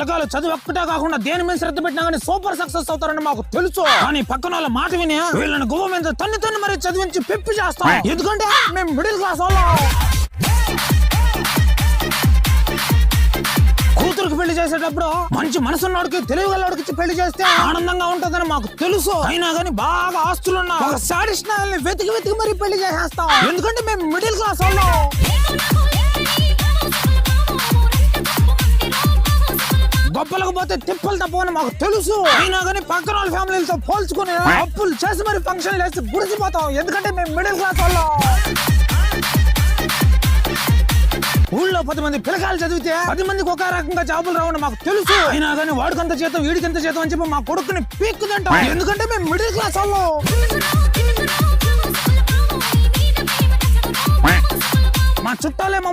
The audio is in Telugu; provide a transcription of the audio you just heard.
పిల్లకాయలు చదువు ఒక్కటే కాకుండా దేని మీద శ్రద్ధ పెట్టినా కానీ సూపర్ సక్సెస్ అవుతారని మాకు తెలుసు. కానీ పక్కన వాళ్ళ మాట విని వీళ్ళని గువ్వ మీద తన్ని మరి చదివించి పిప్పి చేస్తాం. ఎందుకంటే మేము మిడిల్ క్లాస్ వాళ్ళం. కూతురుకి పెళ్లి చేసేటప్పుడు మంచి మనసున్నోడికి తెలివిగలవాడికి పెళ్లి చేస్తే ఆనందంగా ఉంటదని మాకు తెలుసు. అయినా గానీ బాగా ఆస్తులున్న ఒక సాడిస్ట్ వెతికి మరి పెళ్లి చేసేస్తాం. ఎందుకంటే మేము మిడిల్ క్లాస్ వాళ్ళం. గొప్పలకు పోతే తిప్పలు తప్పని మాకు తెలుసు. అయినా గానీ పక్కన వాళ్ళ ఫ్యామిలీలతో పోల్చుకుని అప్పులు చేసి మరి ఫంక్షన్ వేసి గుడిసిపోతాం. ఎందుకంటే మేము మిడిల్ క్లాస్ వాళ్ళం. ఊళ్ళో 10 మంది పిల్లకాయలు చదివితే 10 మందికి ఒక రకంగా జాబులు రావని మాకు తెలుసు. అయినా కానీ వాడికంత జీతం వీడికంత జీతం అని చెప్పి మా కొడుకుని పీక్కుదంటాం. ఎందుకంటే మేము మిడిల్ క్లాస్ వాళ్ళం. మా చుట్టాలే మమ్మల్ని